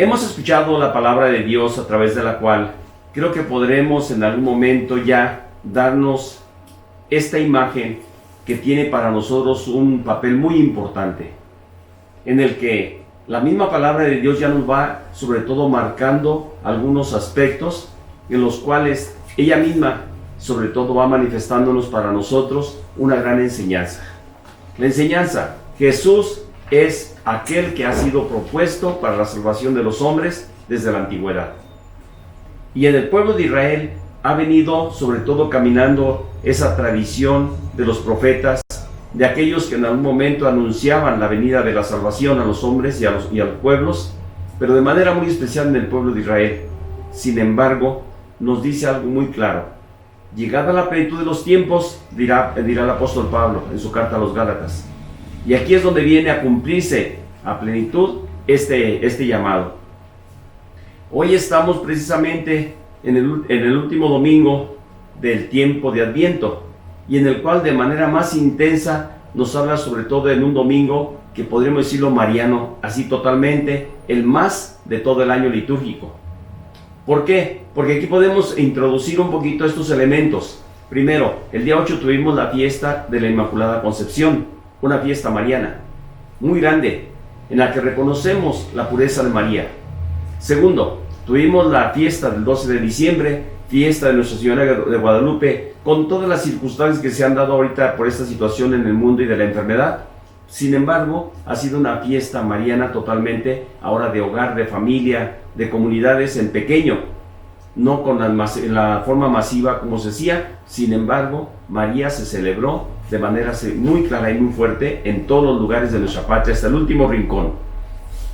Hemos escuchado la palabra de Dios a través de la cual creo que podremos en algún momento ya darnos esta imagen que tiene para nosotros un papel muy importante, en el que la misma palabra de Dios ya nos va sobre todo marcando algunos aspectos en los cuales ella misma sobre todo va manifestándonos para nosotros una gran enseñanza. La enseñanza: Jesús es aquel que ha sido propuesto para la salvación de los hombres desde la antigüedad. Y en el pueblo de Israel ha venido sobre todo caminando esa tradición de los profetas, de aquellos que en algún momento anunciaban la venida de la salvación a los hombres y a los pueblos, pero de manera muy especial en el pueblo de Israel. Sin embargo, nos dice algo muy claro: llegada la plenitud de los tiempos, dirá el apóstol Pablo en su carta a los Gálatas. Y aquí es donde viene a cumplirse a plenitud este llamado. Hoy estamos precisamente en el último domingo del tiempo de Adviento, y en el cual de manera más intensa nos habla sobre todo en un domingo que podríamos decirlo mariano, así totalmente, el más de todo el año litúrgico. ¿Por qué? Porque aquí podemos introducir un poquito estos elementos. Primero, el día 8 tuvimos la fiesta de la Inmaculada Concepción, una fiesta mariana muy grande, en la que reconocemos la pureza de María. Segundo, tuvimos la fiesta del 12 de diciembre, fiesta de Nuestra Señora de Guadalupe, con todas las circunstancias que se han dado ahorita por esta situación en el mundo y de la enfermedad. Sin embargo, ha sido una fiesta mariana totalmente, ahora de hogar, de familia, de comunidades en pequeño, no con la forma masiva como se hacía. Sin embargo, María se celebró de manera muy clara y muy fuerte en todos los lugares de nuestra patria, hasta el último rincón.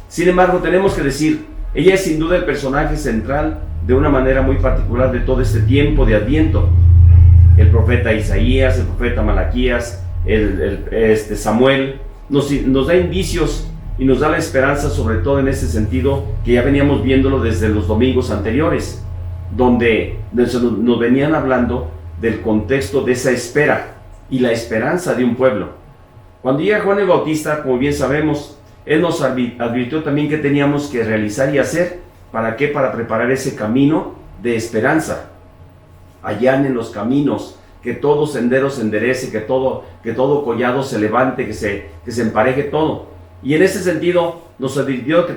Sin embargo, tenemos que decir, ella es sin duda el personaje central de una manera muy particular de todo este tiempo de Adviento. El profeta Isaías, el profeta Malaquías, Samuel, nos da indicios y nos da la esperanza, sobre todo en ese sentido, que ya veníamos viéndolo desde los domingos anteriores, donde nos venían hablando del contexto de esa espera y la esperanza de un pueblo. Cuando llega Juan el Bautista, como bien sabemos, él nos advirtió también que teníamos que realizar y hacer. ¿Para qué? Para preparar ese camino de esperanza. Allanen los caminos, que todo sendero se enderece, que todo collado se levante, que se empareje todo. Y en ese sentido nos advirtió que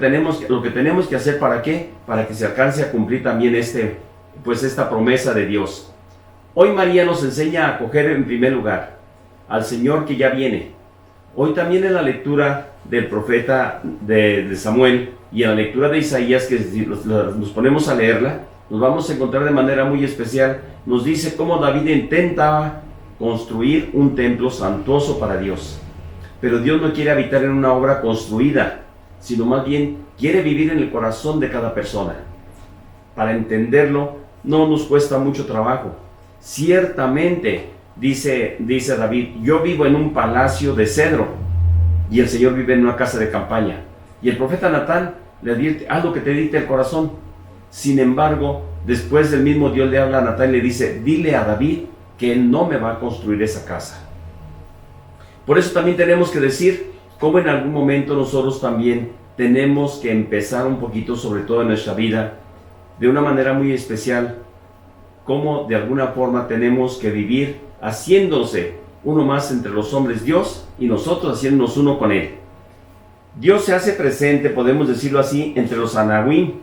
lo que tenemos que hacer. ¿Para qué? Para que se alcance a cumplir también esta promesa de Dios. Hoy María nos enseña a acoger en primer lugar al Señor que ya viene. Hoy también en la lectura del profeta de Samuel y en la lectura de Isaías, que nos ponemos a leerla, nos vamos a encontrar de manera muy especial. Nos dice cómo David intentaba construir un templo suntuoso para Dios. Pero Dios no quiere habitar en una obra construida, sino más bien quiere vivir en el corazón de cada persona. Para entenderlo no nos cuesta mucho trabajo. Ciertamente, dice David, yo vivo en un palacio de cedro y el Señor vive en una casa de campaña. Y el profeta Natán le advierte, haz lo que te dicte el corazón. Sin embargo, después el mismo Dios le habla a Natán y le dice, dile a David que él no me va a construir esa casa. Por eso también tenemos que decir cómo en algún momento nosotros también tenemos que empezar un poquito, sobre todo en nuestra vida, de una manera muy especial, cómo de alguna forma tenemos que vivir haciéndose uno más entre los hombres Dios y nosotros haciéndonos uno con Él. Dios se hace presente, podemos decirlo así, entre los anahuim,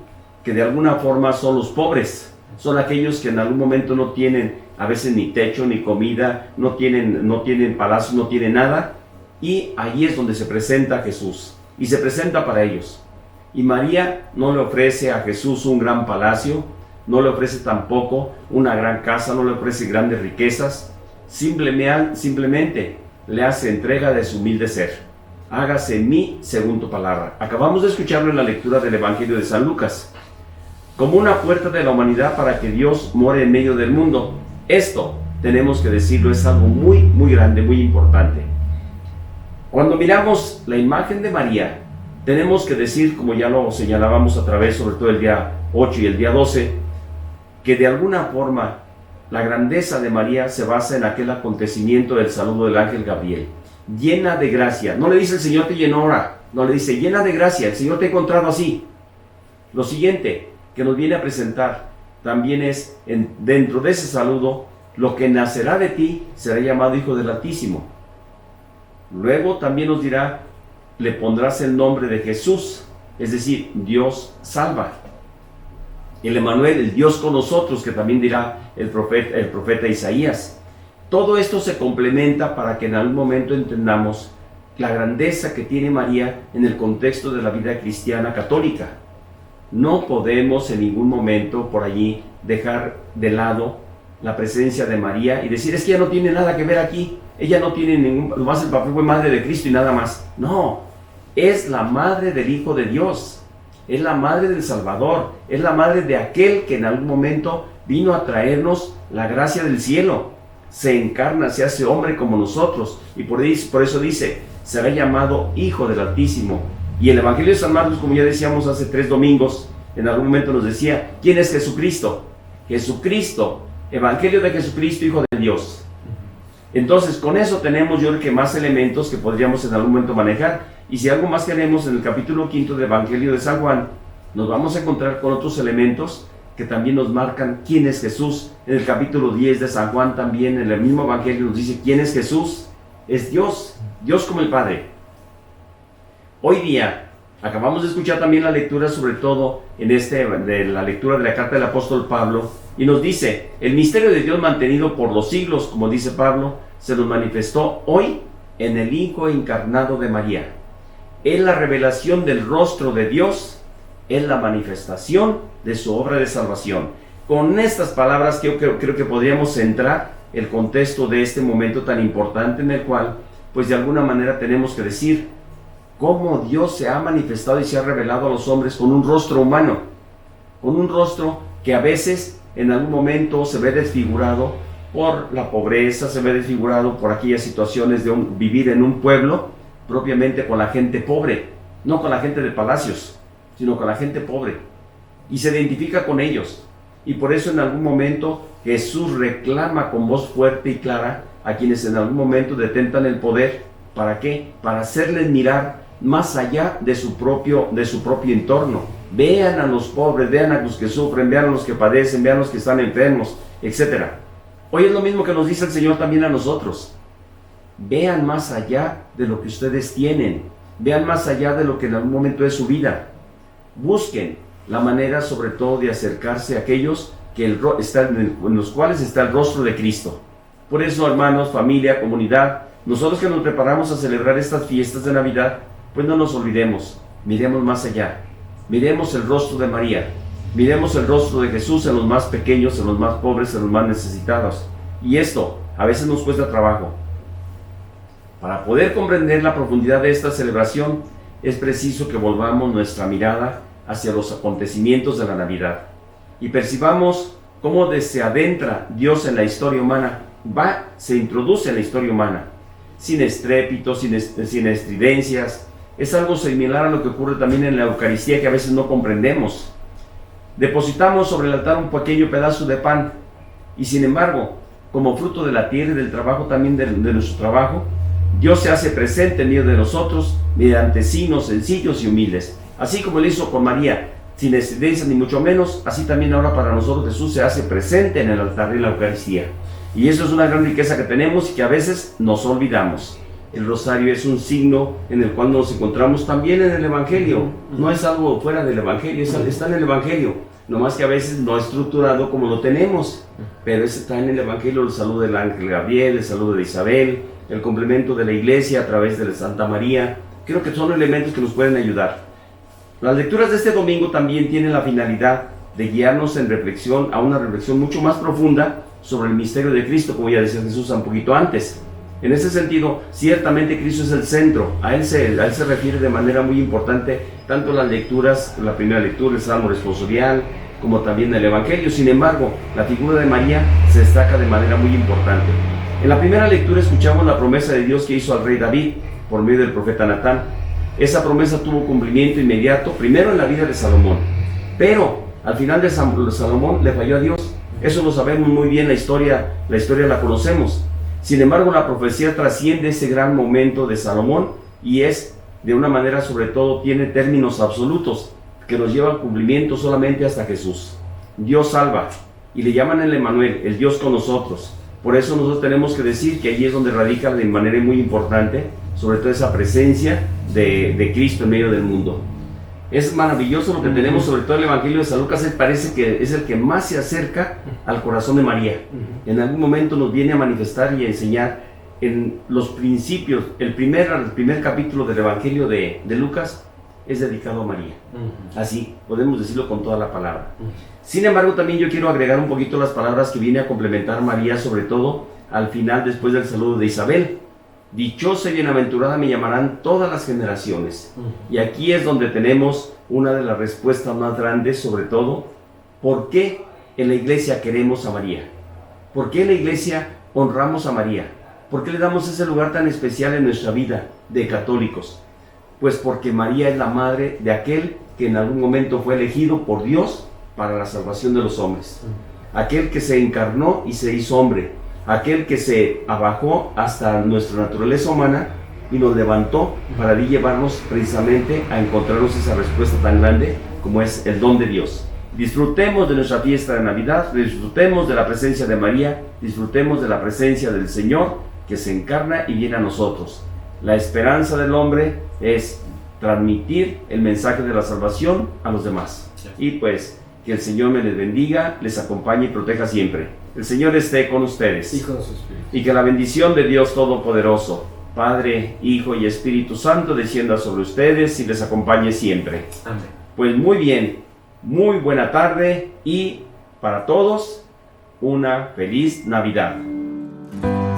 que de alguna forma son los pobres, son aquellos que en algún momento no tienen a veces ni techo, ni comida, no tienen palacio, no tienen nada, y ahí es donde se presenta Jesús, y se presenta para ellos. Y María no le ofrece a Jesús un gran palacio, no le ofrece tampoco una gran casa, no le ofrece grandes riquezas, simplemente le hace entrega de su humilde ser. Hágase en mí según tu palabra. Acabamos de escucharlo en la lectura del Evangelio de San Lucas. Como una puerta de la humanidad para que Dios more en medio del mundo. Esto, tenemos que decirlo, es algo muy, muy grande, muy importante. Cuando miramos la imagen de María, tenemos que decir, como ya lo señalábamos a través, sobre todo el día 8 y el día 12, que de alguna forma la grandeza de María se basa en aquel acontecimiento del saludo del ángel Gabriel. Llena de gracia. No le dice el Señor te llenó ahora, no le dice llena de gracia, el Señor te ha encontrado así. Lo siguiente que nos viene a presentar también es, dentro de ese saludo, lo que nacerá de ti será llamado Hijo del Altísimo. Luego también nos dirá, le pondrás el nombre de Jesús, es decir, Dios salva. El Emmanuel, el Dios con nosotros, que también dirá el profeta Isaías. Todo esto se complementa para que en algún momento entendamos la grandeza que tiene María en el contexto de la vida cristiana católica. No podemos en ningún momento por allí dejar de lado la presencia de María y decir, es que ella no tiene nada que ver aquí, ella no tiene ningún, más el papel fue madre de Cristo y nada más. No, es la madre del Hijo de Dios, es la madre del Salvador, es la madre de aquel que en algún momento vino a traernos la gracia del cielo, se encarna, se hace hombre como nosotros, y por eso dice, será llamado Hijo del Altísimo. Y el Evangelio de San Marcos, como ya decíamos hace 3 domingos, en algún momento nos decía, ¿quién es Jesucristo? Jesucristo, Evangelio de Jesucristo, Hijo de Dios. Entonces, con eso tenemos, yo creo que más elementos que podríamos en algún momento manejar. Y si algo más queremos, en el capítulo 5 del Evangelio de San Juan, nos vamos a encontrar con otros elementos que también nos marcan quién es Jesús. En el capítulo 10 de San Juan también, en el mismo Evangelio nos dice quién es Jesús. Es Dios, Dios como el Padre. Hoy día, acabamos de escuchar también la lectura, sobre todo de la lectura de la carta del apóstol Pablo, y nos dice, el misterio de Dios mantenido por los siglos, como dice Pablo, se nos manifestó hoy en el Hijo encarnado de María. Es la revelación del rostro de Dios, es la manifestación de su obra de salvación. Con estas palabras creo que podríamos centrar el contexto de este momento tan importante en el cual, pues de alguna manera tenemos que decir, cómo Dios se ha manifestado y se ha revelado a los hombres con un rostro humano, con un rostro que a veces en algún momento se ve desfigurado por la pobreza, se ve desfigurado por aquellas situaciones de vivir en un pueblo propiamente con la gente pobre, no con la gente de palacios, sino con la gente pobre, y se identifica con ellos, y por eso en algún momento Jesús reclama con voz fuerte y clara a quienes en algún momento detentan el poder. ¿Para qué? Para hacerles mirar más allá de su propio entorno. Vean a los pobres, vean a los que sufren, vean a los que padecen, vean a los que están enfermos, etc. Hoy es lo mismo que nos dice el Señor también a nosotros. Vean más allá de lo que ustedes tienen, vean más allá de lo que en algún momento es su vida. Busquen la manera sobre todo de acercarse a aquellos que en los cuales está el rostro de Cristo. Por eso, hermanos, familia, comunidad, nosotros que nos preparamos a celebrar estas fiestas de Navidad, pues no nos olvidemos, miremos más allá, miremos el rostro de María, miremos el rostro de Jesús en los más pequeños, en los más pobres, en los más necesitados. Y esto a veces nos cuesta trabajo. Para poder comprender la profundidad de esta celebración, es preciso que volvamos nuestra mirada hacia los acontecimientos de la Navidad y percibamos cómo se adentra Dios en la historia humana, se introduce en la historia humana, sin estrépito, sin estridencias. Es algo similar a lo que ocurre también en la Eucaristía, que a veces no comprendemos. Depositamos sobre el altar un pequeño pedazo de pan, y sin embargo, como fruto de la tierra y del trabajo también de nuestro trabajo, Dios se hace presente en medio de nosotros mediante signos sencillos y humildes. Así como lo hizo con María, sin estridencias ni mucho menos, así también ahora para nosotros Jesús se hace presente en el altar de la Eucaristía. Y eso es una gran riqueza que tenemos y que a veces nos olvidamos. El rosario es un signo en el cual nos encontramos también en el Evangelio. No es algo fuera del Evangelio, está en el Evangelio. No más que a veces no estructurado como lo tenemos. Pero está en el Evangelio el saludo del ángel Gabriel, el saludo de Isabel, el complemento de la Iglesia a través de la Santa María. Creo que son elementos que nos pueden ayudar. Las lecturas de este domingo también tienen la finalidad de guiarnos en reflexión, a una reflexión mucho más profunda sobre el misterio de Cristo, como ya decía Jesús un poquito antes. En ese sentido, ciertamente Cristo es el centro, a él se refiere de manera muy importante tanto las lecturas, la primera lectura, el Salmo responsorial, como también el Evangelio. Sin embargo, la figura de María se destaca de manera muy importante. En la primera lectura escuchamos la promesa de Dios que hizo al rey David por medio del profeta Natán. Esa promesa tuvo cumplimiento inmediato, primero en la vida de Salomón, pero al final de Salomón le falló a Dios. Eso lo sabemos muy bien, la historia la conocemos. Sin embargo, la profecía trasciende ese gran momento de Salomón y es, de una manera sobre todo, tiene términos absolutos. que nos lleva al cumplimiento solamente hasta Jesús. Dios salva, y le llaman el Emmanuel, el Dios con nosotros. Por eso nosotros tenemos que decir que allí es donde radica de manera muy importante, sobre todo esa presencia de Cristo en medio del mundo. Es maravilloso lo que tenemos, sobre todo el Evangelio de San Lucas, parece que es el que más se acerca al corazón de María. En algún momento nos viene a manifestar y a enseñar en los principios. El primer capítulo del Evangelio de Lucas es dedicado a María. Así podemos decirlo con toda la palabra. Sin embargo, también yo quiero agregar un poquito las palabras que viene a complementar María, sobre todo al final, después del saludo de Isabel. Dichosa y bienaventurada me llamarán todas las generaciones. Y aquí es donde tenemos una de las respuestas más grandes, sobre todo, ¿por qué en la iglesia queremos a María? ¿Por qué en la iglesia honramos a María? ¿Por qué le damos ese lugar tan especial en nuestra vida de católicos? Pues porque María es la madre de aquel que en algún momento fue elegido por Dios para la salvación de los hombres. Aquel que se encarnó y se hizo hombre. Aquel que se abajó hasta nuestra naturaleza humana y nos levantó para llevarnos precisamente a encontrarnos esa respuesta tan grande como es el don de Dios. Disfrutemos de nuestra fiesta de Navidad, disfrutemos de la presencia de María, disfrutemos de la presencia del Señor que se encarna y viene a nosotros. La esperanza del hombre es transmitir el mensaje de la salvación a los demás. Y pues que el Señor me les bendiga, les acompañe y proteja siempre. El Señor esté con ustedes. Y con su espíritu. Y que la bendición de Dios Todopoderoso, Padre, Hijo y Espíritu Santo, descienda sobre ustedes y les acompañe siempre. Amén. Pues muy bien, muy buena tarde y para todos una feliz Navidad.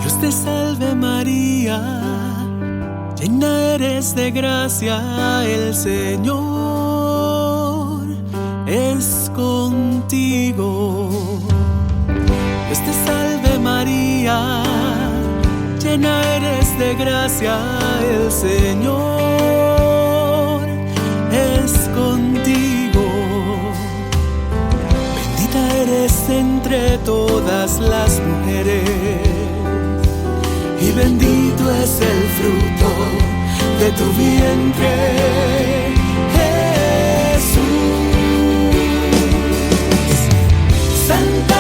Dios te salve María, llena eres de gracia, el Señor es contigo. Dios te salve María, llena eres de gracia, el Señor es contigo. Bendita eres entre todas las mujeres, y bendito es el fruto de tu vientre, Jesús. Santa